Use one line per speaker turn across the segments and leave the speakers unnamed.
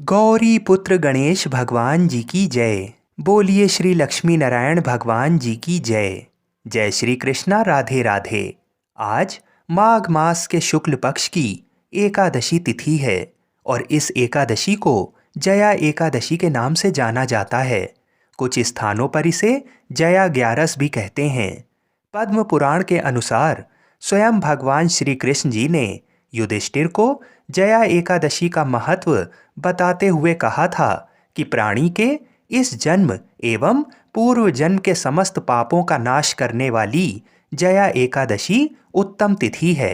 गौरी पुत्र गणेश भगवान जी की जय। बोलिए श्री लक्ष्मी नारायण भगवान जी की जय। जय श्री कृष्णा, राधे राधे। आज माघ मास के शुक्ल पक्ष की एकादशी तिथि है और इस एकादशी को जया एकादशी के नाम से जाना जाता है। कुछ स्थानों पर इसे जया ग्यारस भी कहते हैं। पद्म पुराण के अनुसार स्वयं भगवान श्री कृष्ण जी ने युधिष्ठिर को जया एकादशी का महत्व बताते हुए कहा था कि प्राणी के इस जन्म एवं पूर्व जन्म के समस्त पापों का नाश करने वाली जया एकादशी उत्तम तिथि है।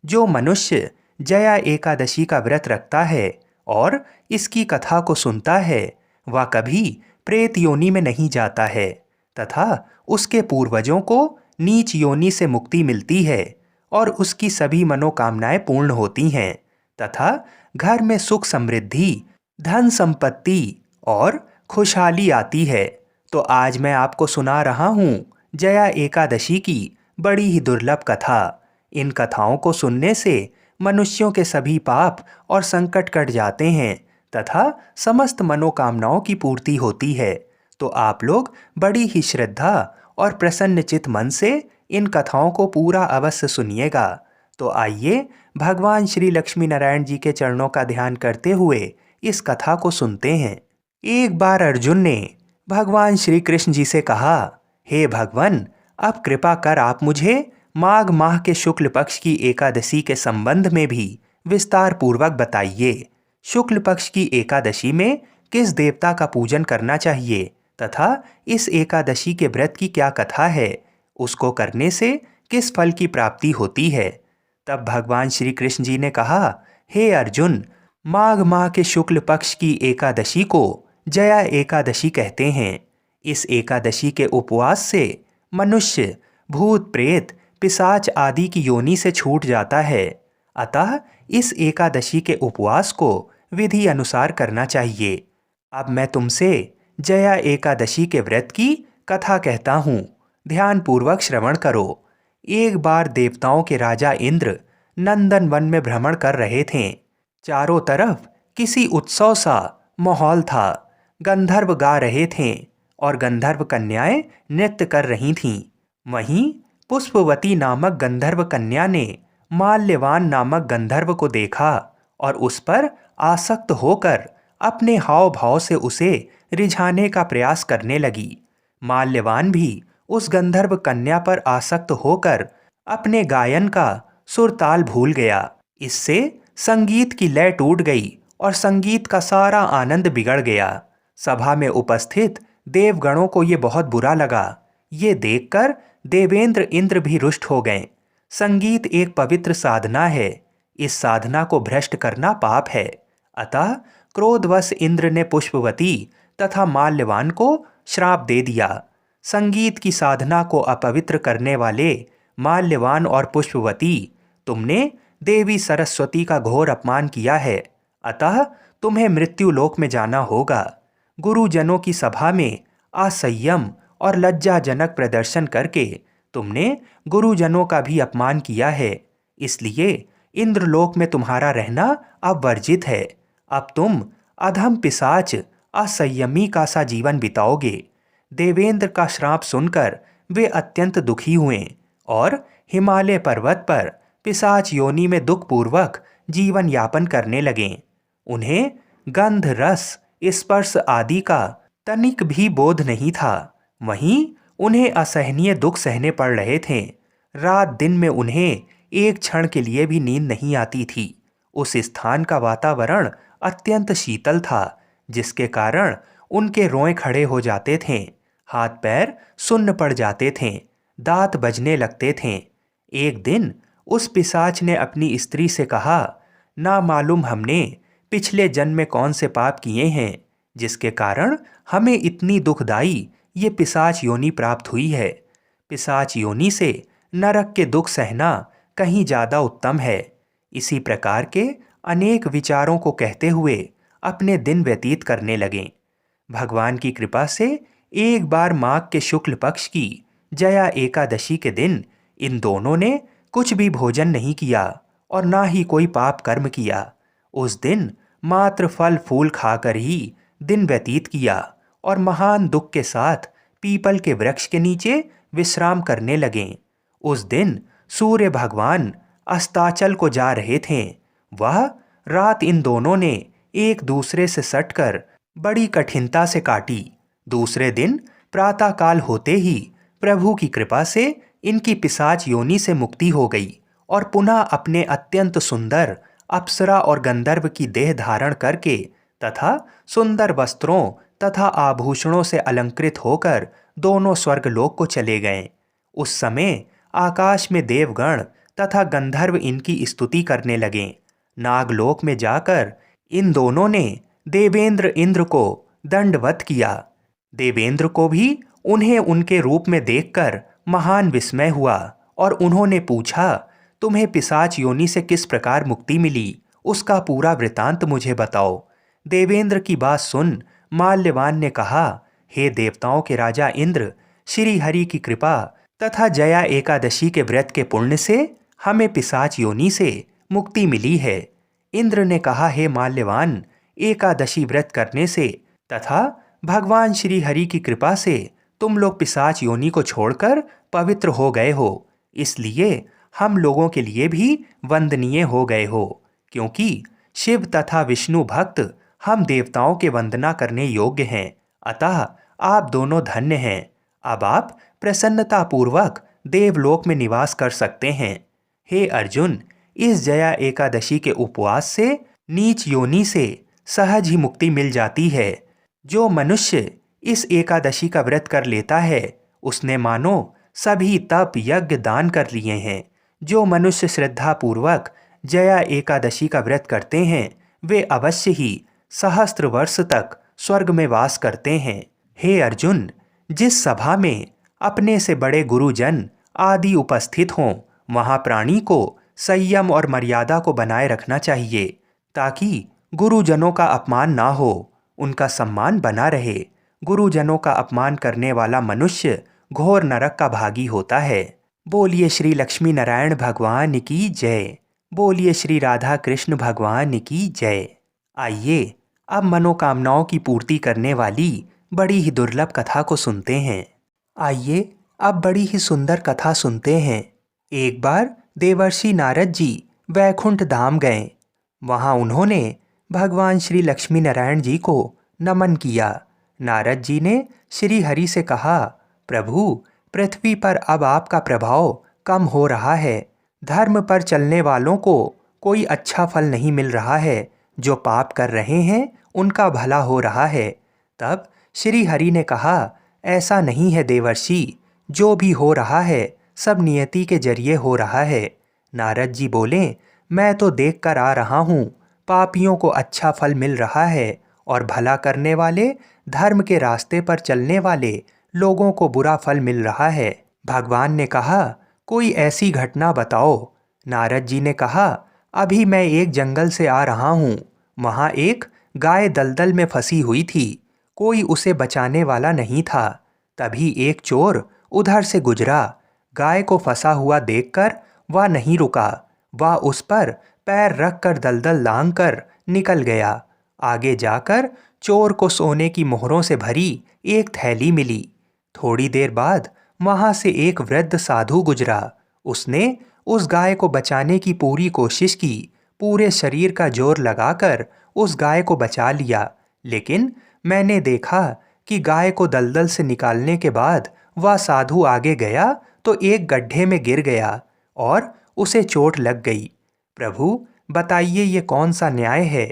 जो मनुष्य जया एकादशी का व्रत रखता है और इसकी कथा को सुनता है वह कभी प्रेत योनि में नहीं जाता है तथा उसके पूर्वजों को नीच योनि से मुक्ति मिलती है और उसकी सभी मनोकामनाएं पूर्ण होती हैं तथा घर में सुख समृद्धि, धन संपत्ति और खुशहाली आती है। तो आज मैं आपको सुना रहा हूँ जया एकादशी की बड़ी ही दुर्लभ कथा। इन कथाओं को सुनने से मनुष्यों के सभी पाप और संकट कट जाते हैं तथा समस्त मनोकामनाओं की पूर्ति होती है। तो आप लोग बड़ी ही श्रद्धा और प्रसन्नचित मन से इन कथाओं को पूरा अवश्य सुनिएगा। तो आइए भगवान श्री लक्ष्मी नारायण जी के चरणों का ध्यान करते हुए इस कथा को सुनते हैं। एक बार अर्जुन ने भगवान श्री कृष्ण जी से कहा, हे भगवान, अब कृपा कर आप मुझे माघ माह के शुक्ल पक्ष की एकादशी के संबंध में भी विस्तार पूर्वक बताइए। शुक्ल पक्ष की एकादशी में किस देवता का पूजन करना चाहिए तथा इस एकादशी के व्रत की क्या कथा है, उसको करने से किस फल की प्राप्ति होती है। तब भगवान श्री कृष्ण जी ने कहा, हे अर्जुन, माघ माह के शुक्ल पक्ष की एकादशी को जया एकादशी कहते हैं। इस एकादशी के उपवास से मनुष्य भूत प्रेत पिशाच आदि की योनि से छूट जाता है। अतः इस एकादशी के उपवास को विधि अनुसार करना चाहिए। अब मैं तुमसे जया एकादशी के व्रत की कथा कहता हूँ, ध्यान पूर्वक श्रवण करो। एक बार देवताओं के राजा इंद्र नंदन वन में भ्रमण कर रहे थे। चारों तरफ किसी उत्सव सा माहौल था। गंधर्व गा रहे थे और गंधर्व कन्याएं नृत्य कर रही थीं। वहीं पुष्पवती नामक गंधर्व कन्या ने माल्यवान नामक गंधर्व को देखा और उस पर आसक्त होकर अपने हाव भाव से उसे रिझाने का प्रयास करने लगी। माल्यवान भी उस गंधर्व कन्या पर आसक्त होकर अपने गायन का सुर ताल भूल गया। इससे संगीत की लय टूट गई और संगीत का सारा आनंद बिगड़ गया। सभा में उपस्थित देवगणों को ये बहुत बुरा लगा। ये देखकर देवेंद्र इंद्र भी रुष्ट हो गए। संगीत एक पवित्र साधना है। इस साधना को भ्रष्ट करना पाप है। अतः क्रोधवश इंद्र ने पुष्पवती तथा माल्यवान को श्राप दे दिया। संगीत की साधना को अपवित्र करने वाले माल्यवान और पुष्पवती, तुमने देवी सरस्वती का घोर अपमान किया है। अतः तुम्हें मृत्यु लोक में जाना होगा। गुरुजनों की सभा में असंयम और लज्जाजनक प्रदर्शन करके तुमने गुरुजनों का भी अपमान किया है। इसलिए इंद्रलोक में तुम्हारा रहना अब वर्जित है। अब तुम अधम पिशाच असंयमी का सा जीवन बिताओगे। देवेंद्र का श्राप सुनकर वे अत्यंत दुखी हुए और हिमालय पर्वत पर पिशाच योनि में दुखपूर्वक जीवन यापन करने लगे। उन्हें गंध, रस, स्पर्श आदि का तनिक भी बोध नहीं था। वहीं उन्हें असहनीय दुख सहने पड़ रहे थे। रात दिन में उन्हें एक क्षण के लिए भी नींद नहीं आती थी। उस स्थान का वातावरण अत्यंत शीतल था, जिसके कारण उनके रोए खड़े हो जाते थे, हाथ पैर सुन्न पड़ जाते थे, दांत बजने लगते थे। एक दिन उस पिशाच ने अपनी स्त्री से कहा, ना मालूम हमने पिछले जन्म में कौन से पाप किए हैं जिसके कारण हमें इतनी दुखदाई ये पिशाच योनि प्राप्त हुई है। पिशाच योनि से नरक के दुख सहना कहीं ज़्यादा उत्तम है। इसी प्रकार के अनेक विचारों को कहते हुए अपने दिन व्यतीत करने लगे। भगवान की कृपा से एक बार माघ के शुक्ल पक्ष की जया एकादशी के दिन इन दोनों ने कुछ भी भोजन नहीं किया और ना ही कोई पाप कर्म किया। उस दिन मात्र फल फूल खाकर ही दिन व्यतीत किया और महान दुख के साथ पीपल के वृक्ष के नीचे विश्राम करने लगे। उस दिन सूर्य भगवान अस्ताचल को जा रहे थे। वह रात इन दोनों ने एक दूसरे से सटकर बड़ी कठिनता से काटी। दूसरे दिन प्रातःकाल होते ही प्रभु की कृपा से इनकी पिशाच योनि से मुक्ति हो गई और पुनः अपने अत्यंत सुंदर अप्सरा और गंधर्व की देह धारण करके तथा सुंदर वस्त्रों तथा आभूषणों से अलंकृत होकर दोनों स्वर्गलोक को चले गए। उस समय आकाश में देवगण तथा गंधर्व इनकी स्तुति करने लगे। नागलोक में जाकर इन दोनों ने देवेंद्र इंद्र को दंडवत किया। देवेंद्र को भी उन्हें उनके रूप में देखकर महान विस्मय हुआ और उन्होंने पूछा, तुम्हें पिशाच योनि से किस प्रकार मुक्ति मिली, उसका पूरा वृतांत मुझे बताओ। देवेंद्र की बात सुन माल्यवान ने कहा, हे देवताओं के राजा इंद्र, श्री हरि की कृपा तथा जया एकादशी के व्रत के पुण्य से हमें पिशाच योनि से मुक्ति मिली है। इंद्र ने कहा, हे माल्यवान, एकादशी व्रत करने से तथा भगवान श्री हरि की कृपा से तुम लोग पिशाच योनि को छोड़कर पवित्र हो गए हो, इसलिए हम लोगों के लिए भी वंदनीय हो गए हो, क्योंकि शिव तथा विष्णु भक्त हम देवताओं के वंदना करने योग्य हैं। अतः आप दोनों धन्य हैं। अब आप प्रसन्नता पूर्वक देवलोक में निवास कर सकते हैं। हे अर्जुन, इस जया एकादशी के उपवास से नीच योनि से सहज ही मुक्ति मिल जाती है। जो मनुष्य इस एकादशी का व्रत कर लेता है उसने मानो सभी तप यज्ञ दान कर लिए हैं। जो मनुष्य श्रद्धा पूर्वक जया एकादशी का व्रत करते हैं वे अवश्य ही सहस्त्र वर्ष तक स्वर्ग में वास करते हैं। हे अर्जुन, जिस सभा में अपने से बड़े गुरुजन आदि उपस्थित हों वहाँ प्राणी को संयम और मर्यादा को बनाए रखना चाहिए ताकि गुरुजनों का अपमान ना हो, उनका सम्मान बना रहे। गुरुजनों का अपमान करने वाला मनुष्य घोर नरक का भागी होता है। बोलिए श्री लक्ष्मी नारायण भगवान की जय। बोलिए श्री राधा कृष्ण भगवान की जय। आइए अब मनोकामनाओं की पूर्ति करने वाली बड़ी ही दुर्लभ कथा को सुनते हैं। आइए अब बड़ी ही सुंदर कथा सुनते हैं। एक बार देवर्षि नारद जी वैकुंठ धाम गए। वहाँ उन्होंने भगवान श्री लक्ष्मी नारायण जी को नमन किया। नारद जी ने श्री हरि से कहा, प्रभु, पृथ्वी पर अब आपका प्रभाव कम हो रहा है। धर्म पर चलने वालों को कोई अच्छा फल नहीं मिल रहा है। जो पाप कर रहे हैं उनका भला हो रहा है। तब श्री हरि ने कहा, ऐसा नहीं है देवर्षि, जो भी हो रहा है सब नियति के जरिए हो रहा है। नारद जी बोले, मैं तो देख कर आ रहा हूँ, पापियों को अच्छा फल मिल रहा है और भला करने वाले धर्म के रास्ते पर चलने वाले लोगों को बुरा फल मिल रहा है। भगवान ने कहा, कोई ऐसी घटना बताओ। नारद जी ने कहा, अभी मैं एक जंगल से आ रहा हूँ। वहाँ एक गाय दलदल में फंसी हुई थी। कोई उसे बचाने वाला नहीं था। तभी एक चोर उधर से गुजरा। गाय को फंसा हुआ देखकर वह नहीं रुका। वह उस पर पैर रखकर दलदल लांघकर निकल गया। आगे जाकर चोर को सोने की मोहरों से भरी एक थैली मिली। थोड़ी देर बाद वहाँ से एक वृद्ध साधु गुजरा। उसने उस गाय को बचाने की पूरी कोशिश की। पूरे शरीर का जोर लगाकर उस गाय को बचा लिया, लेकिन मैंने देखा कि गाय को दलदल से निकालने के बाद वह साधु आगे गया तो एक गड्ढे में गिर गया और उसे चोट लग गई। प्रभु, बताइए ये कौन सा न्याय है?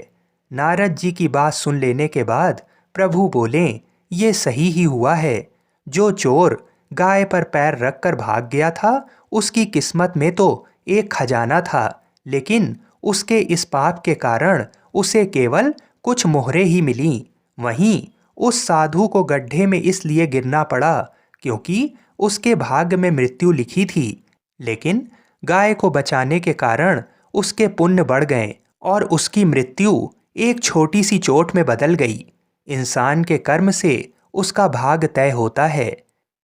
नारद जी की बात सुन लेने के बाद प्रभु बोले, ये सही ही हुआ है। जो चोर गाय पर पैर रखकर भाग गया था उसकी किस्मत में तो एक खजाना था, लेकिन उसके इस पाप के कारण उसे केवल कुछ मोहरें ही मिलीं। वहीं उस साधु को गड्ढे में इसलिए गिरना पड़ा क्योंकि उसके भाग्य में मृत्यु लिखी थी, लेकिन गाय को बचाने के कारण उसके पुण्य बढ़ गए और उसकी मृत्यु एक छोटी सी चोट में बदल गई। इंसान के कर्म से उसका भाग्य तय होता है,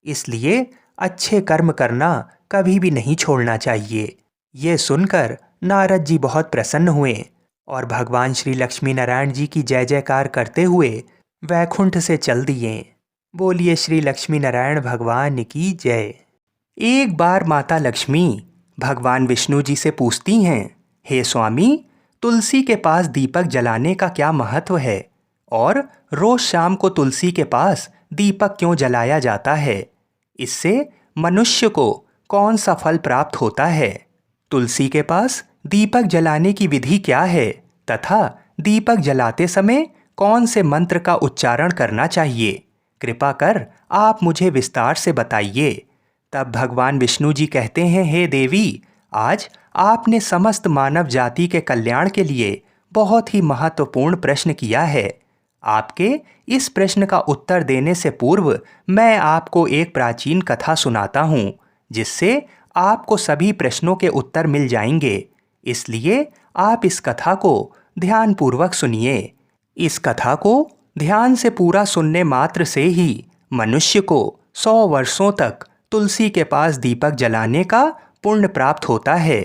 इसलिए अच्छे कर्म करना कभी भी नहीं छोड़ना चाहिए। ये सुनकर नारद जी बहुत प्रसन्न हुए और भगवान श्री लक्ष्मी नारायण जी की जय जयकार करते हुए वैकुंठ से चल दिए। बोलिए श्री लक्ष्मी नारायण भगवान की जय। एक बार माता लक्ष्मी भगवान विष्णु जी से पूछती हैं, हे स्वामी, तुलसी के पास दीपक जलाने का क्या महत्व है और रोज शाम को तुलसी के पास दीपक क्यों जलाया जाता है? इससे मनुष्य को कौन सा फल प्राप्त होता है? तुलसी के पास दीपक जलाने की विधि क्या है तथा दीपक जलाते समय कौन से मंत्र का उच्चारण करना चाहिए? कृपा कर आप मुझे विस्तार से बताइए। तब भगवान विष्णु जी कहते हैं, हे देवी, आज आपने समस्त मानव जाति के कल्याण के लिए बहुत ही महत्वपूर्ण प्रश्न किया है। आपके इस प्रश्न का उत्तर देने से पूर्व मैं आपको एक प्राचीन कथा सुनाता हूँ, जिससे आपको सभी प्रश्नों के उत्तर मिल जाएंगे। इसलिए आप इस कथा को ध्यानपूर्वक सुनिए। इस कथा को ध्यान से पूरा सुनने मात्र से ही मनुष्य को 100 वर्षों तक तुलसी के पास दीपक जलाने का पुण्य प्राप्त होता है।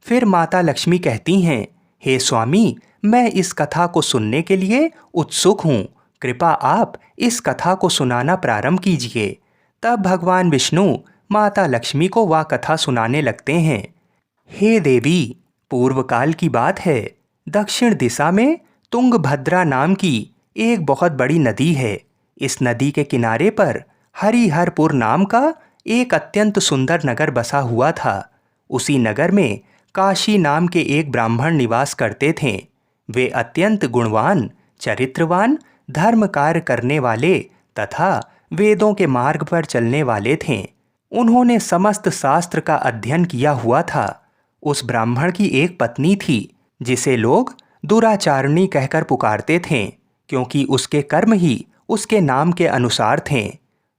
फिर माता लक्ष्मी कहती हैं, हे स्वामी, मैं इस कथा को सुनने के लिए उत्सुक हूँ। कृपा आप इस कथा को सुनाना प्रारंभ कीजिए। तब भगवान विष्णु माता लक्ष्मी को वह कथा सुनाने लगते हैं। हे देवी, पूर्व काल की बात है। दक्षिण दिशा में तुंगभद्रा नाम की एक बहुत बड़ी नदी है। इस नदी के किनारे पर हरिहरपुर नाम का एक अत्यंत सुंदर नगर बसा हुआ था। उसी नगर में काशी नाम के एक ब्राह्मण निवास करते थे। वे अत्यंत गुणवान, चरित्रवान, धर्म कार्य करने वाले तथा वेदों के मार्ग पर चलने वाले थे। उन्होंने समस्त शास्त्र का अध्ययन किया हुआ था। उस ब्राह्मण की एक पत्नी थी, जिसे लोग दुराचारणी कहकर पुकारते थे, क्योंकि उसके कर्म ही उसके नाम के अनुसार थे।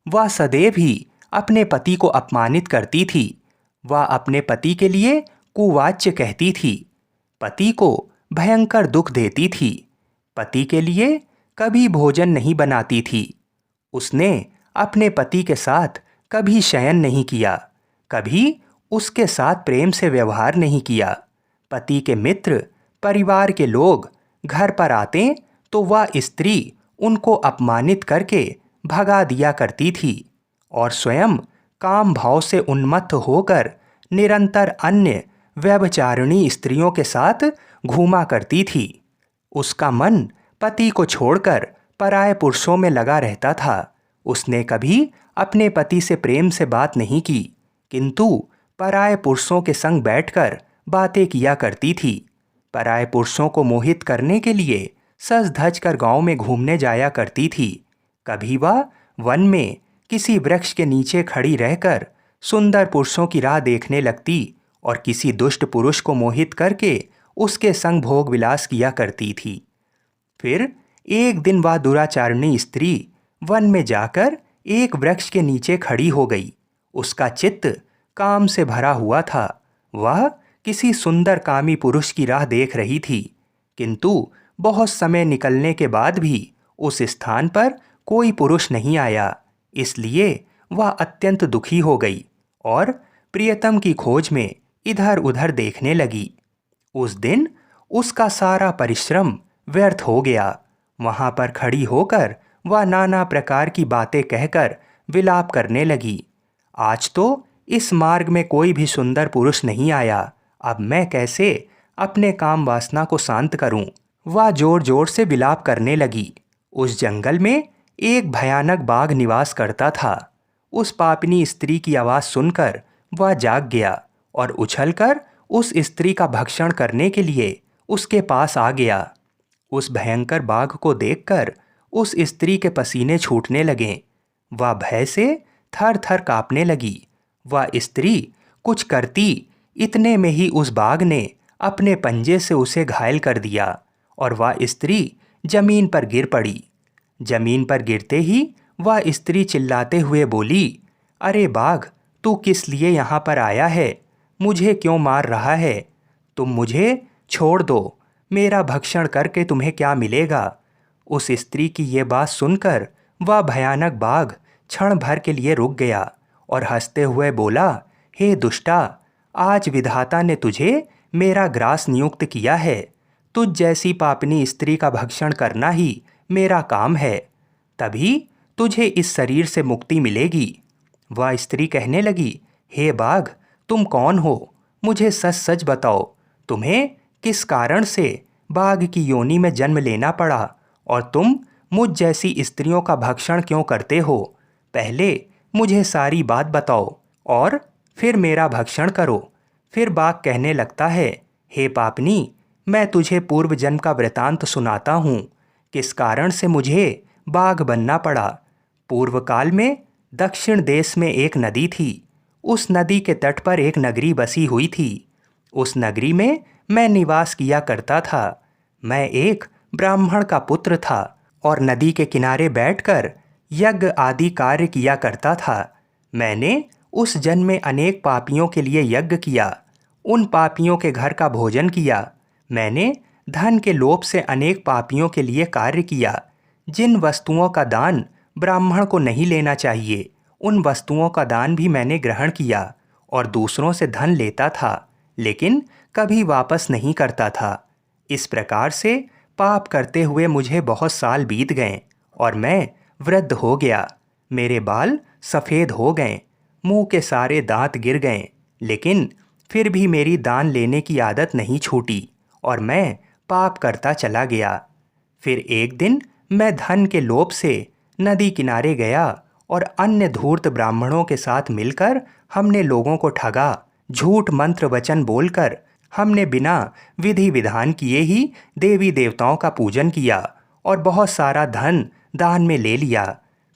वह सदैव ही अपने पति को अपमानित करती थी। वह अपने पति के लिए कुवाच्य कहती थी, पति को भयंकर दुख देती थी, पति के लिए कभी भोजन नहीं बनाती थी। उसने अपने पति के साथ कभी शयन नहीं किया, कभी उसके साथ प्रेम से व्यवहार नहीं किया। पति के मित्र, परिवार के लोग घर पर आते तो वह स्त्री उनको अपमानित करके भगा दिया करती थी और स्वयं काम भाव से उन्मत्त होकर निरंतर अन्य व्यभिचारिणी स्त्रियों के साथ घूमा करती थी। उसका मन पति को छोड़कर पराये पुरुषों में लगा रहता था। उसने कभी अपने पति से प्रेम से बात नहीं की, किंतु पराये पुरुषों के संग बैठकर बातें किया करती थी। पराये पुरुषों को मोहित करने के लिए सज धज कर गाँव में घूमने जाया करती थी। कभी वह वन में किसी वृक्ष के नीचे खड़ी रहकर सुंदर पुरुषों की राह देखने लगती और किसी दुष्ट पुरुष को मोहित करके उसके संग भोग विलास किया करती थी। फिर एक दिन वह दुराचारिणी स्त्री वन में जाकर एक वृक्ष के नीचे खड़ी हो गई। उसका चित्त काम से भरा हुआ था। वह किसी सुंदर कामी पुरुष की राह देख रही थी, किंतु बहुत समय निकलने के बाद भी उस स्थान पर कोई पुरुष नहीं आया। इसलिए वह अत्यंत दुखी हो गई और प्रियतम की खोज में इधर उधर देखने लगी। उस दिन उसका सारा परिश्रम व्यर्थ हो गया। वहां पर खड़ी होकर वह नाना प्रकार की बातें कहकर विलाप करने लगी। आज तो इस मार्ग में कोई भी सुंदर पुरुष नहीं आया। अब मैं कैसे अपने काम वासना को शांत करूं? वह जोर जोर से विलाप करने लगी। उस जंगल में एक भयानक बाघ निवास करता था। उस पापिनी स्त्री की आवाज़ सुनकर वह जाग गया और उछलकर उस स्त्री का भक्षण करने के लिए उसके पास आ गया। उस भयंकर बाघ को देखकर उस स्त्री के पसीने छूटने लगे। वह भय से थर थर कांपने लगी। वह स्त्री कुछ करती, इतने में ही उस बाघ ने अपने पंजे से उसे घायल कर दिया और वह स्त्री जमीन पर गिर पड़ी। जमीन पर गिरते ही वह स्त्री चिल्लाते हुए बोली, अरे बाघ, तू किस लिए यहाँ पर आया है? मुझे क्यों मार रहा है? तुम मुझे छोड़ दो। मेरा भक्षण करके तुम्हें क्या मिलेगा? उस स्त्री की ये बात सुनकर वह भयानक बाघ क्षण भर के लिए रुक गया और हंसते हुए बोला, हे दुष्टा, आज विधाता ने तुझे मेरा ग्रास नियुक्त किया है। तुझ जैसी पापनी स्त्री का भक्षण करना ही मेरा काम है, तभी तुझे इस शरीर से मुक्ति मिलेगी। वह स्त्री कहने लगी, हे बाघ, तुम कौन हो? मुझे सच सच बताओ, तुम्हें किस कारण से बाघ की योनि में जन्म लेना पड़ा और तुम मुझ जैसी स्त्रियों का भक्षण क्यों करते हो? पहले मुझे सारी बात बताओ और फिर मेरा भक्षण करो। फिर बाघ कहने लगता है, हे पापनी, मैं तुझे पूर्व जन्म का वृतांत सुनाता हूँ, किस कारण से मुझे बाघ बनना पड़ा। पूर्व काल में दक्षिण देश में एक नदी थी। उस नदी के तट पर एक नगरी बसी हुई थी। उस नगरी में मैं निवास किया करता था। मैं एक ब्राह्मण का पुत्र था और नदी के किनारे बैठकर यज्ञ आदि कार्य किया करता था। मैंने उस जन्म में अनेक पापियों के लिए यज्ञ किया, उन पापियों के घर का भोजन किया। मैंने धन के लोभ से अनेक पापियों के लिए कार्य किया। जिन वस्तुओं का दान ब्राह्मण को नहीं लेना चाहिए, उन वस्तुओं का दान भी मैंने ग्रहण किया और दूसरों से धन लेता था, लेकिन कभी वापस नहीं करता था। इस प्रकार से पाप करते हुए मुझे बहुत साल बीत गए और मैं वृद्ध हो गया। मेरे बाल सफ़ेद हो गए, मुंह के सारे दांत गिर गए, लेकिन फिर भी मेरी दान लेने की आदत नहीं छूटी और मैं पाप करता चला गया। फिर एक दिन मैं धन के लोभ से नदी किनारे गया और अन्य धूर्त ब्राह्मणों के साथ मिलकर हमने लोगों को ठगा। झूठ मंत्र वचन बोलकर हमने बिना विधि विधान किए ही देवी देवताओं का पूजन किया और बहुत सारा धन दान में ले लिया।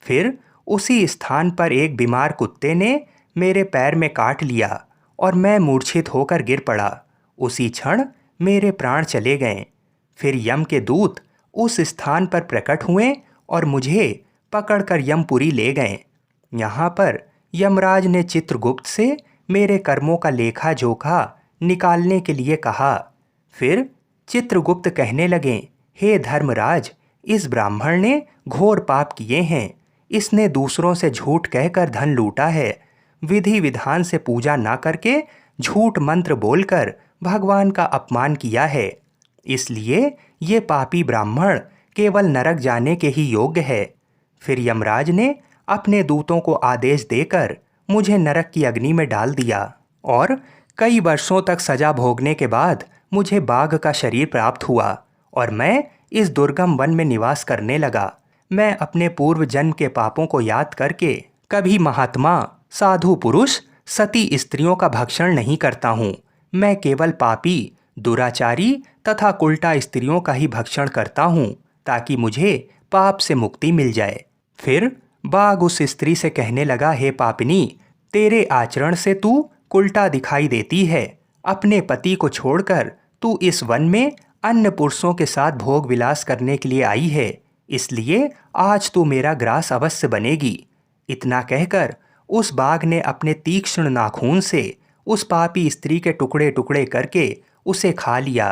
फिर उसी स्थान पर एक बीमार कुत्ते ने मेरे पैर में काट लिया और मैं मूर्छित होकर गिर पड़ा। उसी क्षण मेरे प्राण चले गए। फिर यम के दूत उस स्थान पर प्रकट हुए और मुझे पकड़कर यमपुरी ले गए। यहाँ पर यमराज ने चित्रगुप्त से मेरे कर्मों का लेखा जोखा निकालने के लिए कहा। फिर चित्रगुप्त कहने लगे, हे धर्मराज, इस ब्राह्मण ने घोर पाप किए हैं। इसने दूसरों से झूठ कहकर धन लूटा है। विधि विधान से पूजा ना करके झूठ मंत्र बोलकर भगवान का अपमान किया है। इसलिए ये पापी ब्राह्मण केवल नरक जाने के ही योग्य है। फिर यमराज ने अपने दूतों को आदेश देकर मुझे नरक की अग्नि में डाल दिया और कई वर्षों तक सजा भोगने के बाद मुझे बाघ का शरीर प्राप्त हुआ और मैं इस दुर्गम वन में निवास करने लगा। मैं अपने पूर्व जन्म के पापों को याद करके कभी महात्मा, साधु पुरुष, सती स्त्रियों का भक्षण नहीं करता हूँ। मैं केवल पापी, दुराचारी तथा उल्टा स्त्रियों का ही भक्षण करता हूँ ताकि मुझे पाप से मुक्ति मिल जाए। फिर बाघ उस स्त्री से कहने लगा, हे पापिनी, तेरे आचरण से तू उल्टा दिखाई देती है। अपने पति को छोड़कर तू इस वन में अन्य पुरुषों के साथ भोग विलास करने के लिए आई है, इसलिए आज तू मेरा ग्रास अवश्य बनेगी। इतना कहकर उस बाघ ने अपने तीक्ष्ण नाखून से उस पापी स्त्री के टुकड़े टुकड़े करके उसे खा लिया।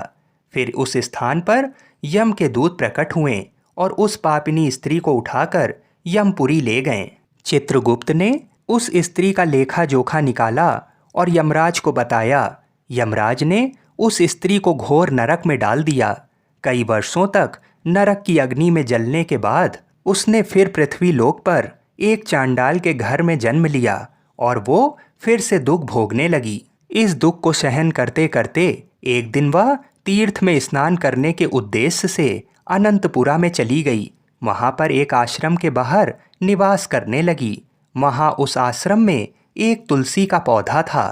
फिर उस स्थान पर यम के दूत प्रकट हुए और उस पापिनी स्त्री को उठाकर यमपुरी ले गए। चित्रगुप्त ने उस स्त्री का लेखा जोखा निकाला और यमराज को बताया। यमराज ने उस स्त्री को घोर नरक में डाल दिया। कई वर्षों तक नरक की अग्नि में जलने के बाद उसने फिर पृथ्वी लोक पर एक चांडाल के घर में जन्म लिया और वो फिर से दुख भोगने लगी। इस दुख को सहन करते करते एक दिन वह तीर्थ में स्नान करने के उद्देश्य से अनंतपुरा में चली गई। वहाँ पर एक आश्रम के बाहर निवास करने लगी। वहाँ उस आश्रम में एक तुलसी का पौधा था।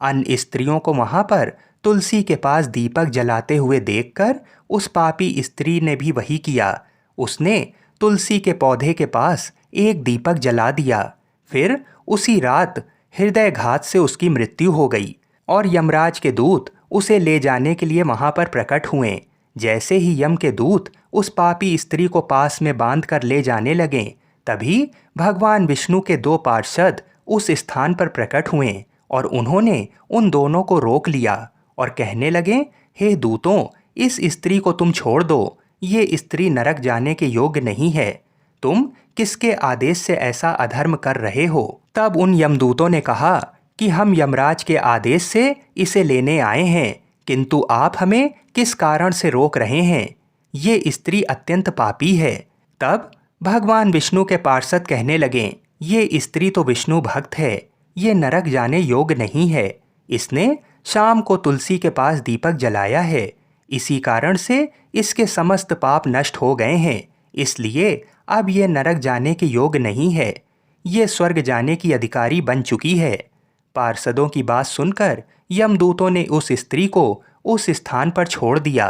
अन्य स्त्रियों को वहाँ पर तुलसी के पास दीपक जलाते हुए देखकर उस पापी स्त्री ने भी वही किया। उसने तुलसी के पौधे के पास एक दीपक जला दिया। फिर उसी रात हृदयघात से उसकी मृत्यु हो गई और यमराज के दूत उसे ले जाने के लिए वहाँ पर प्रकट हुए। जैसे ही यम के दूत उस पापी स्त्री को पास में बांधकर ले जाने लगे, तभी भगवान विष्णु के दो पार्षद उस स्थान पर प्रकट हुए और उन्होंने उन दोनों को रोक लिया और कहने लगे, हे दूतों, इस स्त्री को तुम छोड़ दो। ये स्त्री नरक जाने के योग्य नहीं है। तुम किसके आदेश से ऐसा अधर्म कर रहे हो? तब उन यमदूतों ने कहा कि हम यमराज के आदेश से इसे लेने आए हैं, किंतु आप हमें किस कारण से रोक रहे हैं? ये स्त्री अत्यंत पापी है। तब भगवान विष्णु के पार्षद कहने लगे, ये स्त्री तो विष्णु भक्त है, ये नरक जाने योग्य नहीं है। इसने शाम को तुलसी के पास दीपक जलाया है, इसी कारण से इसके समस्त पाप नष्ट हो गए हैं, इसलिए अब ये नरक जाने के योग्य नहीं है, ये स्वर्ग जाने की अधिकारी बन चुकी है। पार्षदों की बात सुनकर यमदूतों ने उस स्त्री को उस स्थान पर छोड़ दिया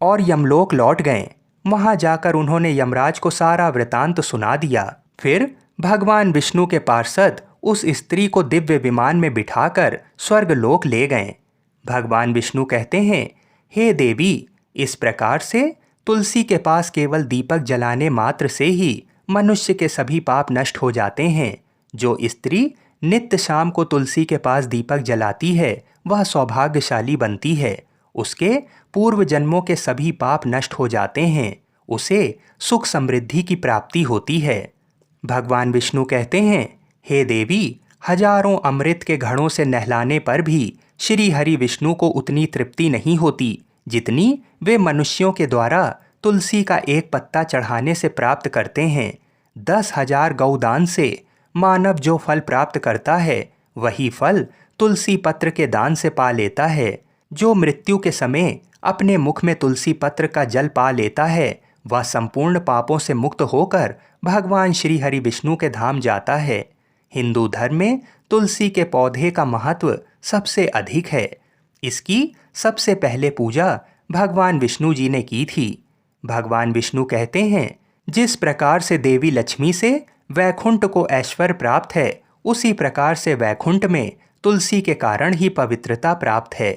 और यमलोक लौट गए। वहां जाकर उन्होंने यमराज को सारा वृतांत सुना दिया। फिर भगवान विष्णु के पार्षद उस स्त्री को दिव्य विमान में बिठाकर स्वर्गलोक ले गए। भगवान विष्णु कहते हैं, हे देवी, इस प्रकार से तुलसी के पास केवल दीपक जलाने मात्र से ही मनुष्य के सभी पाप नष्ट हो जाते हैं। जो स्त्री नित्य शाम को तुलसी के पास दीपक जलाती है वह सौभाग्यशाली बनती है, उसके पूर्व जन्मों के सभी पाप नष्ट हो जाते हैं, उसे सुख समृद्धि की प्राप्ति होती है। भगवान विष्णु कहते हैं, हे देवी, हजारों अमृत के घड़ों से नहलाने पर भी श्री हरि विष्णु को उतनी तृप्ति नहीं होती जितनी वे मनुष्यों के द्वारा तुलसी का एक पत्ता चढ़ाने से प्राप्त करते हैं। 10,000 गौदान से मानव जो फल प्राप्त करता है वही फल तुलसी पत्र के दान से पा लेता है। जो मृत्यु के समय अपने मुख में तुलसी पत्र का जल पा लेता है वह संपूर्ण पापों से मुक्त होकर भगवान श्री हरि विष्णु के धाम जाता है। हिंदू धर्म में तुलसी के पौधे का महत्व सबसे अधिक है। इसकी सबसे पहले पूजा भगवान विष्णु जी ने की थी। भगवान विष्णु कहते हैं, जिस प्रकार से देवी लक्ष्मी से वैकुंठ को ऐश्वर्य प्राप्त है, उसी प्रकार से वैकुंठ में तुलसी के कारण ही पवित्रता प्राप्त है।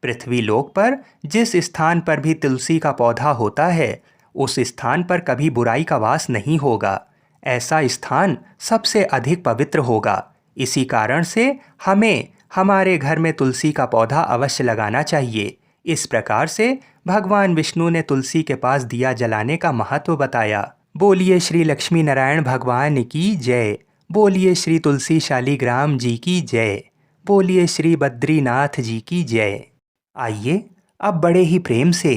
पृथ्वी लोक पर जिस स्थान पर भी तुलसी का पौधा होता है उस स्थान पर कभी बुराई का वास नहीं होगा। ऐसा स्थान सबसे अधिक पवित्र होगा। इसी कारण से हमें हमारे घर में तुलसी का पौधा अवश्य लगाना चाहिए। इस प्रकार से भगवान विष्णु ने तुलसी के पास दिया जलाने का महत्व बताया। बोलिए श्री लक्ष्मी नारायण भगवान की जय। बोलिए श्री तुलसी शालीग्राम जी की जय। बोलिए श्री बद्रीनाथ जी की जय। आइए अब बड़े ही प्रेम से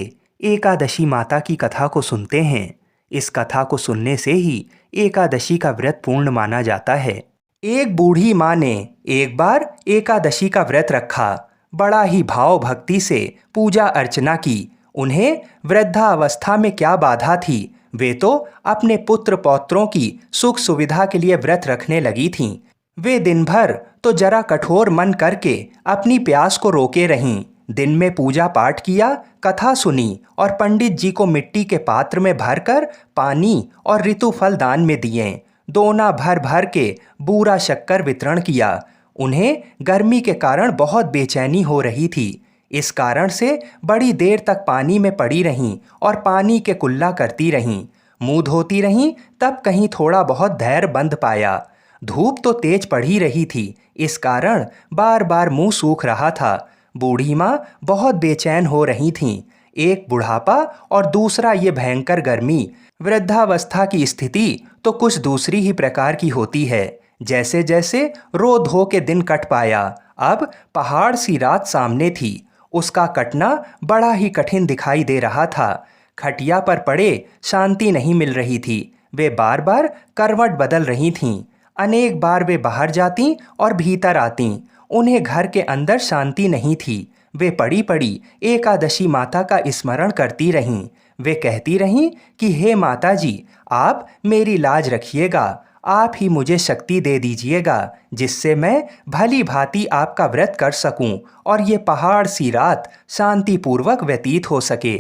एकादशी माता की कथा को सुनते हैं। इस कथा को सुनने से ही एकादशी का व्रत पूर्ण माना जाता है। एक बूढ़ी माँ ने एक बार एकादशी का व्रत रखा। बड़ा ही भाव भक्ति से पूजा अर्चना की। उन्हें वृद्धावस्था में क्या बाधा थी, वे तो अपने पुत्र पौत्रों की सुख सुविधा के लिए व्रत रखने लगी थीं। वे दिन भर तो जरा कठोर मन करके अपनी प्यास को रोके रहीं। दिन में पूजा पाठ किया, कथा सुनी और पंडित जी को मिट्टी के पात्र में भरकर पानी और ऋतुफल दान में दिए। दोना भर भर के बूरा शक्कर वितरण किया। उन्हें गर्मी के कारण बहुत बेचैनी हो रही थी। इस कारण से बड़ी देर तक पानी में पड़ी रहीं और पानी के कुल्ला करती रहीं। मुंह धोती रहीं, तब कहीं थोड़ा बहुत धैर्य बंध पाया। धूप तो तेज पड़ ही रही थी, इस कारण बार बार मुंह सूख रहा था। बूढ़ी माँ बहुत बेचैन हो रही थीं। एक बुढ़ापा और दूसरा ये भयंकर गर्मी। वृद्धावस्था की स्थिति तो कुछ दूसरी ही प्रकार की होती है। जैसे जैसे रो धो के दिन कट पाया, अब पहाड़ सी रात सामने थी। उसका कटना बड़ा ही कठिन दिखाई दे रहा था। खटिया पर पड़े शांति नहीं मिल रही थी। वे बार बार करवट बदल रही थीं। अनेक बार वे बाहर जातीं और भीतर आतीं। उन्हें घर के अंदर शांति नहीं थी। वे पड़ी पड़ी एकादशी माता का स्मरण करती रहीं। वे कहती रहीं कि हे माता जी, आप मेरी लाज रखिएगा, आप ही मुझे शक्ति दे दीजिएगा जिससे मैं भली भांति आपका व्रत कर सकूं और ये पहाड़ सी रात शांतिपूर्वक व्यतीत हो सके।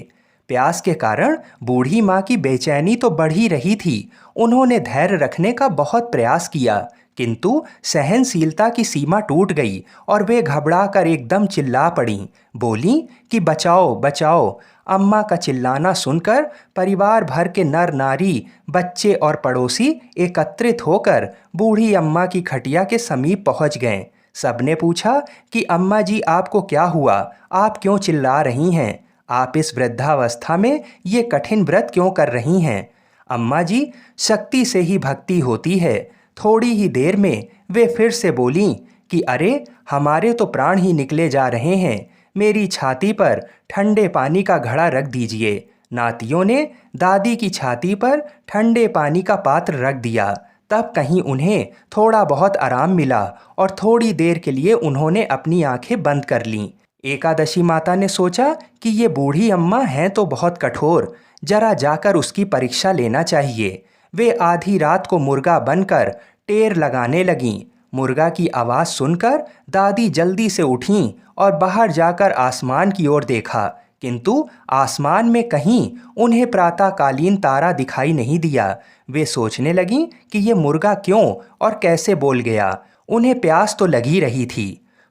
प्यास के कारण बूढ़ी माँ की बेचैनी तो बढ़ ही रही थी। उन्होंने धैर्य रखने का बहुत प्रयास किया, किंतु सहनशीलता की सीमा टूट गई और वे घबरा कर एकदम चिल्ला पड़ीं। बोलीं कि बचाओ बचाओ। अम्मा का चिल्लाना सुनकर परिवार भर के नर नारी, बच्चे और पड़ोसी एकत्रित होकर बूढ़ी अम्मा की खटिया के समीप पहुंच गए। सबने पूछा कि अम्मा जी, आपको क्या हुआ? आप क्यों चिल्ला रही हैं? आप इस वृद्धावस्था में ये कठिन व्रत क्यों कर रही हैं? अम्मा जी, शक्ति से ही भक्ति होती है। थोड़ी ही देर में वे फिर से बोलीं कि अरे, हमारे तो प्राण ही निकले जा रहे हैं। मेरी छाती पर ठंडे पानी का घड़ा रख दीजिए। नातियों ने दादी की छाती पर ठंडे पानी का पात्र रख दिया। तब कहीं उन्हें थोड़ा बहुत आराम मिला और थोड़ी देर के लिए उन्होंने अपनी आंखें बंद कर लीं। एकादशी माता ने सोचा कि ये बूढ़ी अम्मा हैं तो बहुत कठोर, जरा जाकर उसकी परीक्षा लेना चाहिए। वे आधी रात को मुर्गा बनकर टेर लगाने लगीं। मुर्गा की आवाज़ सुनकर दादी जल्दी से उठीं और बाहर जाकर आसमान की ओर देखा, किंतु आसमान में कहीं उन्हें प्रातःकालीन तारा दिखाई नहीं दिया। वे सोचने लगीं कि ये मुर्गा क्यों और कैसे बोल गया। उन्हें प्यास तो लगी रही थी।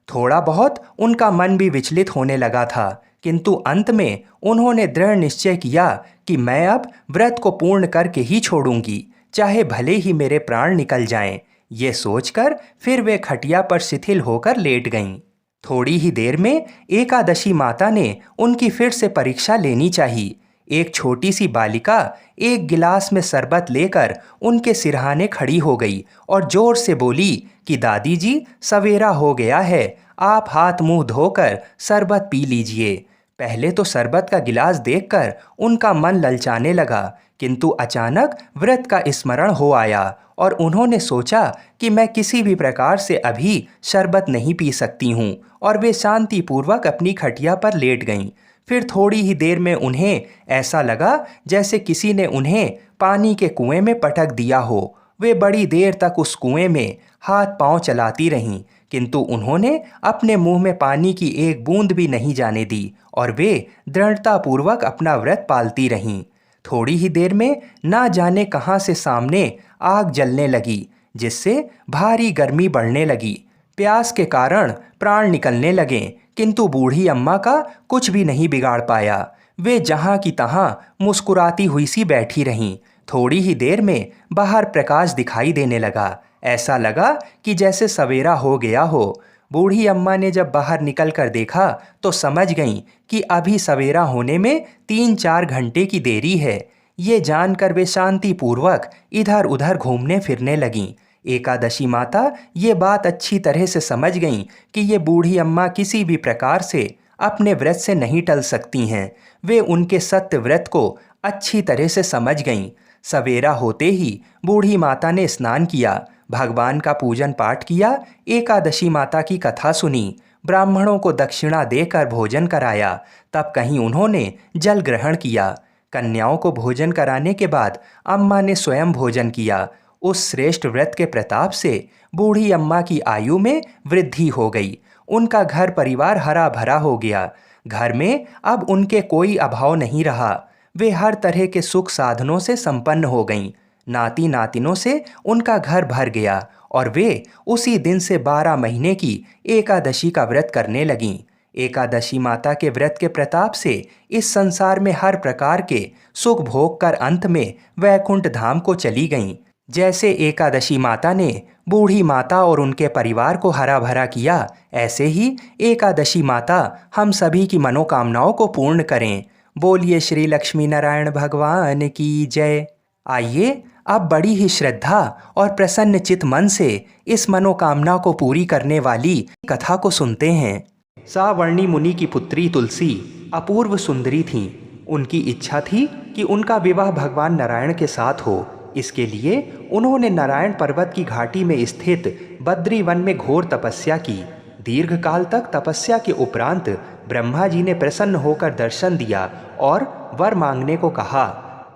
थोड़ा बहुत उनका मन भी विचलित होने लगा था, किंतु अंत में उन्होंने दृढ़ निश्चय किया कि मैं अब व्रत को पूर्ण करके ही छोड़ूंगी, चाहे भले ही मेरे प्राण निकल जाएं। ये सोचकर फिर वे खटिया पर शिथिल होकर लेट गईं। थोड़ी ही देर में एकादशी माता ने उनकी फिर से परीक्षा लेनी चाहिए। एक छोटी सी बालिका एक गिलास में शरबत लेकर उनके सिरहाने खड़ी हो गई और जोर से बोली कि दादी जी, सवेरा हो गया है, आप हाथ मुंह धोकर शरबत पी लीजिए। पहले तो शरबत का गिलास देखकर उनका मन ललचाने लगा, किंतु अचानक व्रत का स्मरण हो आया और उन्होंने सोचा कि मैं किसी भी प्रकार से अभी शरबत नहीं पी सकती हूँ, और वे शांतिपूर्वक अपनी खटिया पर लेट गईं। फिर थोड़ी ही देर में उन्हें ऐसा लगा जैसे किसी ने उन्हें पानी के कुएं में पटक दिया हो। वे बड़ी देर तक उस कुएं में हाथ पांव चलाती रहीं, किंतु उन्होंने अपने मुंह में पानी की एक बूंद भी नहीं जाने दी और वे दृढ़तापूर्वक अपना व्रत पालती रहीं। थोड़ी ही देर में ना जाने कहाँ से सामने आग जलने लगी, जिससे भारी गर्मी बढ़ने लगी। प्यास के कारण प्राण निकलने लगे, किंतु बूढ़ी अम्मा का कुछ भी नहीं बिगाड़ पाया। वे जहाँ की तहाँ मुस्कुराती हुई सी बैठी रहीं। थोड़ी ही देर में बाहर प्रकाश दिखाई देने लगा। ऐसा लगा कि जैसे सवेरा हो गया हो। बूढ़ी अम्मा ने जब बाहर निकल कर देखा तो समझ गईं कि अभी सवेरा होने में 3-4 घंटे की देरी है। ये जानकर वे शांतिपूर्वक इधर उधर घूमने फिरने लगीं। एकादशी माता ये बात अच्छी तरह से समझ गईं कि ये बूढ़ी अम्मा किसी भी प्रकार से अपने व्रत से नहीं टल सकती हैं। वे उनके सत्य व्रत को अच्छी तरह से समझ गईं। सवेरा होते ही बूढ़ी माता ने स्नान किया, भगवान का पूजन पाठ किया, एकादशी माता की कथा सुनी, ब्राह्मणों को दक्षिणा देकर भोजन कराया। तब कहीं उन्होंने जल ग्रहण किया। कन्याओं को भोजन कराने के बाद अम्मा ने स्वयं भोजन किया। उस श्रेष्ठ व्रत के प्रताप से बूढ़ी अम्मा की आयु में वृद्धि हो गई। उनका घर परिवार हरा भरा हो गया। घर में अब उनके कोई अभाव नहीं रहा। वे हर तरह के सुख साधनों से संपन्न हो गईं। नाती नातिनों से उनका घर भर गया और वे उसी दिन से 12 महीने की एकादशी का व्रत करने लगीं। एकादशी माता के व्रत के प्रताप से इस संसार में हर प्रकार के सुख भोग कर अंत में वैकुंठ धाम को चली गईं। जैसे एकादशी माता ने बूढ़ी माता और उनके परिवार को हरा भरा किया, ऐसे ही एकादशी माता हम सभी की मनोकामनाओं को पूर्ण करें। बोलिए श्री लक्ष्मी नारायण भगवान की जय। आइए अब बड़ी ही श्रद्धा और प्रसन्न चित मन से इस मनोकामना को पूरी करने वाली कथा को सुनते हैं। सावर्णी मुनि की पुत्री तुलसी अपूर्व सुंदरी थीं। उनकी इच्छा थी कि उनका विवाह भगवान नारायण के साथ हो। इसके लिए उन्होंने नारायण पर्वत की घाटी में स्थित बद्री वन में घोर तपस्या की। दीर्घ काल तक तपस्या के उपरांत ब्रह्मा जी ने प्रसन्न होकर दर्शन दिया और वर मांगने को कहा।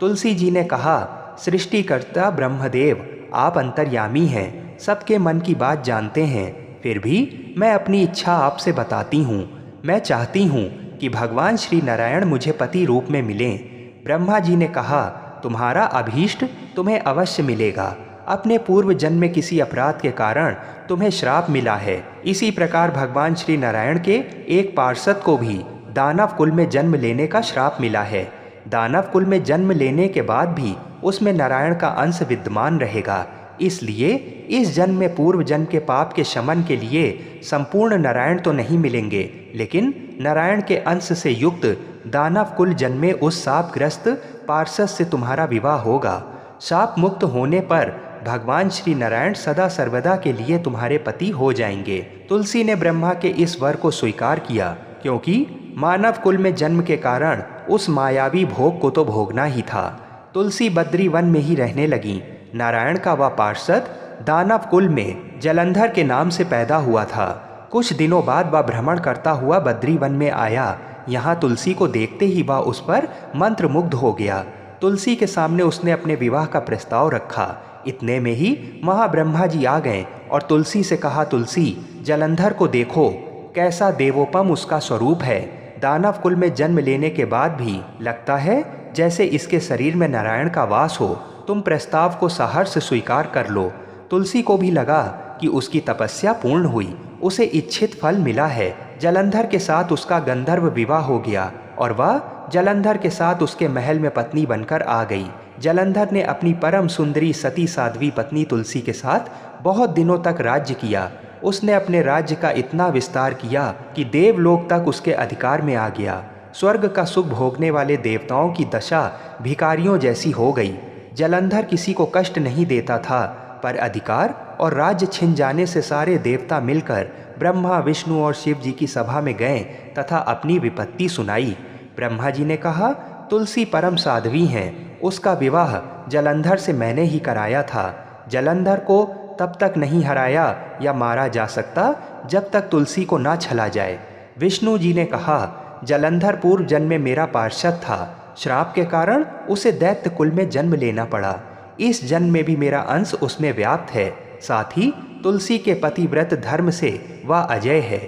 तुलसी जी ने कहा, सृष्टिकर्ता ब्रह्मदेव, आप अंतर्यामी हैं, सबके मन की बात जानते हैं। फिर भी मैं अपनी इच्छा आपसे बताती हूँ। मैं चाहती हूँ कि भगवान श्री नारायण मुझे पति रूप में मिलें। ब्रह्मा जी ने कहा, तुम्हारा अभीष्ट तुम्हें अवश्य मिलेगा। अपने पूर्व जन्म में किसी अपराध के कारण तुम्हें श्राप मिला है। इसी प्रकार भगवान श्री नारायण के एक पार्षद को भी दानव कुल में जन्म लेने का श्राप मिला है। दानव कुल में जन्म लेने के बाद भी उसमें नारायण का अंश विद्यमान रहेगा। इसलिए इस जन्म में पूर्व जन्म के पाप के शमन के लिए संपूर्ण नारायण तो नहीं मिलेंगे, लेकिन नारायण के अंश से युक्त दानव कुल जन्मे उस शापग्रस्त पार्षद से तुम्हारा विवाह होगा। शाप मुक्त होने पर भगवान श्री नारायण सदा सर्वदा के लिए तुम्हारे पति हो जाएंगे। तुलसी ने ब्रह्मा के इस वर को स्वीकार किया क्योंकि मानव कुल में जन्म के कारण उस मायावी भोग को तो भोगना ही था। तुलसी बद्री वन में ही रहने लगी। नारायण का वह पार्षद दानव कुल में जलंधर के नाम से पैदा हुआ था। कुछ दिनों बाद वह भ्रमण करता हुआ बद्री वन में आया। यहाँ तुलसी को देखते ही वह उस पर मंत्रमुग्ध हो गया। तुलसी के सामने उसने अपने विवाह का प्रस्ताव रखा। इतने में ही महाब्रह्मा जी आ गए और तुलसी से कहा, तुलसी, जलंधर को देखो, कैसा देवोपम उसका स्वरूप है। दानव कुल में जन्म लेने के बाद भी लगता है जैसे इसके शरीर में नारायण का वास हो। तुम प्रस्ताव को सहर्ष स्वीकार कर लो। तुलसी को भी लगा कि उसकी तपस्या पूर्ण हुई, उसे इच्छित फल मिला है। जलंधर के साथ उसका गंधर्व विवाह हो गया और वह जलंधर के साथ उसके महल में पत्नी बनकर आ गई। जलंधर ने अपनी परम सुंदरी सती साध्वी पत्नी तुलसी के साथ बहुत दिनों तक राज्य किया। उसने अपने राज्य का इतना विस्तार किया कि देवलोक तक उसके अधिकार में आ गया। स्वर्ग का सुख भोगने वाले देवताओं की दशा भिखारियों जैसी हो गई। जलंधर किसी को कष्ट नहीं देता था, पर अधिकार और राज्य छिन जाने से सारे देवता मिलकर ब्रह्मा, विष्णु और शिव जी की सभा में गए तथा अपनी विपत्ति सुनाई। ब्रह्मा जी ने कहा, तुलसी परम साध्वी हैं, उसका विवाह जलंधर से मैंने ही कराया था। जलंधर को तब तक नहीं हराया या मारा जा सकता जब तक तुलसी को ना छला जाए। विष्णु जी ने कहा, जलंधर पूर्व जन्म में मेरा पार्षद था। श्राप के कारण उसे दैत्य कुल में जन्म लेना पड़ा। इस जन्म में भी मेरा अंश उसमें व्याप्त है। साथ ही तुलसी के पतिव्रत धर्म से वह अजय है।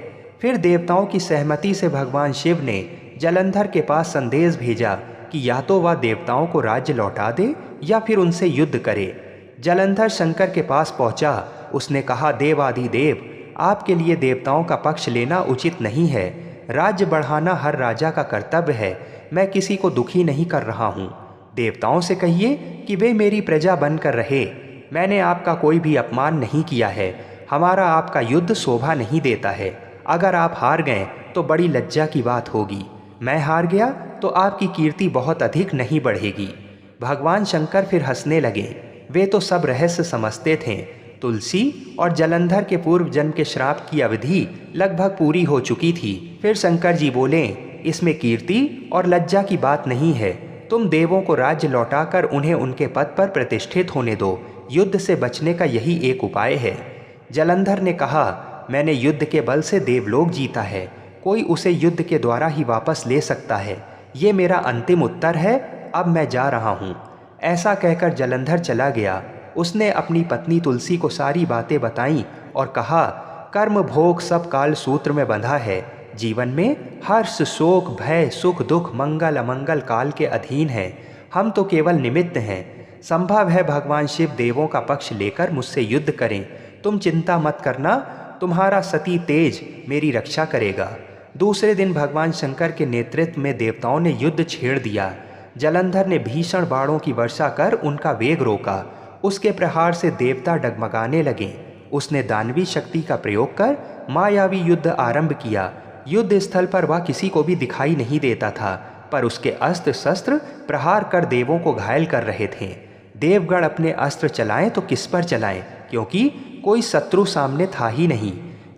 फिर देवताओं की सहमति से भगवान शिव ने जलंधर के पास संदेश भेजा कि या तो वह देवताओं को राज्य लौटा दे या फिर उनसे युद्ध करे। जलंधर शंकर के पास पहुंचा। उसने कहा, देवाधिदेव, आपके लिए देवताओं का पक्ष लेना उचित नहीं है। राज्य बढ़ाना हर राजा का कर्तव्य है। मैं किसी को दुखी नहीं कर रहा हूँ। देवताओं से कहिए कि वे मेरी प्रजा बनकर रहे। मैंने आपका कोई भी अपमान नहीं किया है। हमारा आपका युद्ध शोभा नहीं देता है। अगर आप हार गए तो बड़ी लज्जा की बात होगी। मैं हार गया तो आपकी कीर्ति बहुत अधिक नहीं बढ़ेगी। भगवान शंकर फिर हंसने लगे। वे तो सब रहस्य समझते थे। तुलसी और जलंधर के पूर्व जन्म के श्राप की अवधि लगभग पूरी हो चुकी थी। फिर शंकर जी बोले, इसमें कीर्ति और लज्जा की बात नहीं है। तुम देवों को राज्य लौटाकर उन्हें उनके पद पर प्रतिष्ठित होने दो। युद्ध से बचने का यही एक उपाय है। जलंधर ने कहा, मैंने युद्ध के बल से देवलोक जीता है। कोई उसे युद्ध के द्वारा ही वापस ले सकता है। ये मेरा अंतिम उत्तर है। अब मैं जा रहा हूँ। ऐसा कहकर जलंधर चला गया। उसने अपनी पत्नी तुलसी को सारी बातें बताईं और कहा, कर्म भोग सब काल सूत्र में बंधा है। जीवन में हर्ष, शोक, भय, सुख, दुख, मंगल, अमंगल काल के अधीन है। हम तो केवल निमित्त हैं। संभव है भगवान शिव देवों का पक्ष लेकर मुझसे युद्ध करें। तुम चिंता मत करना, तुम्हारा सती तेज मेरी रक्षा करेगा। दूसरे दिन भगवान शंकर के नेतृत्व में देवताओं ने युद्ध छेड़ दिया। जलंधर ने भीषण बाणों की वर्षा कर उनका वेग रोका। उसके प्रहार से देवता डगमगाने लगे। उसने दानवी शक्ति का प्रयोग कर मायावी युद्ध आरंभ किया। युद्ध स्थल पर वह किसी को भी दिखाई नहीं देता था, पर उसके अस्त्र शस्त्र प्रहार कर देवों को घायल कर रहे थे। देवगण अपने अस्त्र चलाएं तो किस पर चलाएं, क्योंकि कोई शत्रु सामने था ही नहीं।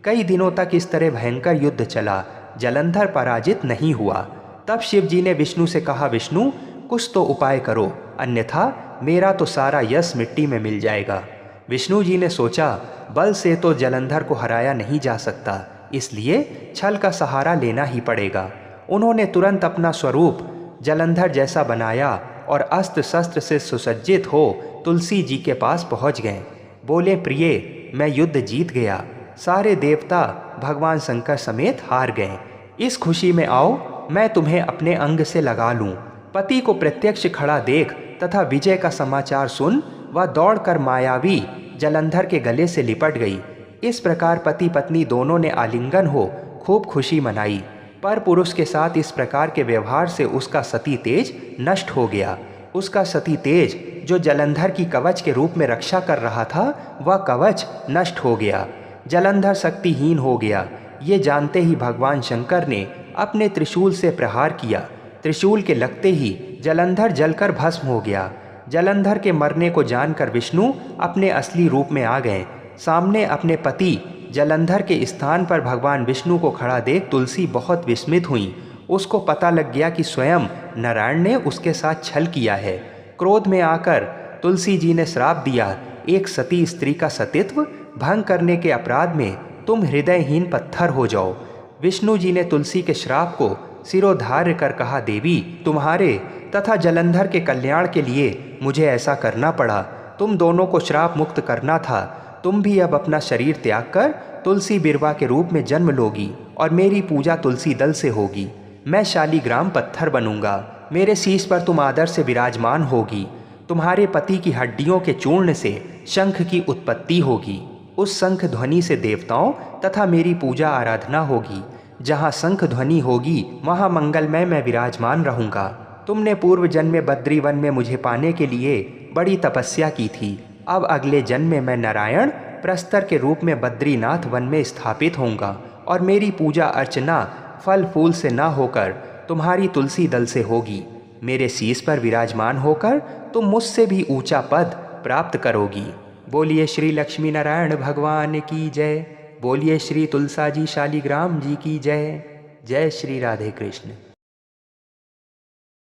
कई दिनों तक इस तरह भयंकर युद्ध चला। जलंधर पराजित नहीं हुआ। तब शिव जी ने विष्णु से कहा, विष्णु, कुछ तो उपाय करो, अन्यथा मेरा तो सारा यश मिट्टी में मिल जाएगा। विष्णु जी ने सोचा, बल से तो जलंधर को हराया नहीं जा सकता, इसलिए छल का सहारा लेना ही पड़ेगा। उन्होंने तुरंत अपना स्वरूप जलंधर जैसा बनाया और अस्त्र शस्त्र से सुसज्जित हो तुलसी जी के पास पहुंच गए। बोले, प्रिय, मैं युद्ध जीत गया। सारे देवता भगवान शंकर समेत हार गए। इस खुशी में आओ, मैं तुम्हें अपने अंग से लगा लूं। पति को प्रत्यक्ष खड़ा देख तथा विजय का समाचार सुन वह दौड़कर मायावी जलंधर के गले से लिपट गई। इस प्रकार पति पत्नी दोनों ने आलिंगन हो खूब खुशी मनाई। पर पुरुष के साथ इस प्रकार के व्यवहार से उसका सती तेज नष्ट हो गया। उसका सती तेज जो जलंधर की कवच के रूप में रक्षा कर रहा था, वह कवच नष्ट हो गया। जलंधर शक्तिहीन हो गया। ये जानते ही भगवान शंकर ने अपने त्रिशूल से प्रहार किया। त्रिशूल के लगते ही जलंधर जलकर भस्म हो गया। जलंधर के मरने को जानकर विष्णु अपने असली रूप में आ गए। सामने अपने पति जलंधर के स्थान पर भगवान विष्णु को खड़ा देख तुलसी बहुत विस्मित हुई। उसको पता लग गया कि स्वयं नारायण ने उसके साथ छल किया है। क्रोध में आकर तुलसी जी ने श्राप दिया, एक सती स्त्री का सतीत्व भंग करने के अपराध में तुम हृदयहीन पत्थर हो जाओ। विष्णु जी ने तुलसी के श्राप को सिरोधार्य कर कहा, देवी तुम्हारे तथा जलंधर के कल्याण के लिए मुझे ऐसा करना पड़ा। तुम दोनों को श्राप मुक्त करना था। तुम भी अब अपना शरीर त्याग कर तुलसी बिरवा के रूप में जन्म लोगी और मेरी पूजा तुलसी दल से होगी। मैं शालीग्राम पत्थर बनूंगा, मेरे शीश पर तुम आदर से विराजमान होगी। तुम्हारे पति की हड्डियों के चूर्ण से शंख की उत्पत्ति होगी। उस शंख ध्वनि से देवताओं तथा मेरी पूजा आराधना होगी। जहाँ शंख ध्वनि होगी वहाँ मंगलमय मैं विराजमान रहूँगा। तुमने पूर्व जन्म में बद्री वन में मुझे पाने के लिए बड़ी तपस्या की थी। अब अगले जन्म में मैं नारायण प्रस्तर के रूप में बद्रीनाथ वन में स्थापित होऊंगा और मेरी पूजा अर्चना फल फूल से न होकर तुम्हारी तुलसी दल से होगी। मेरे शीश पर विराजमान होकर तुम मुझसे भी ऊंचा पद प्राप्त करोगी। बोलिए श्री लक्ष्मी नारायण भगवान की जय। बोलिए श्री तुलसाजी शालीग्राम जी की जय। जय श्री राधे कृष्ण।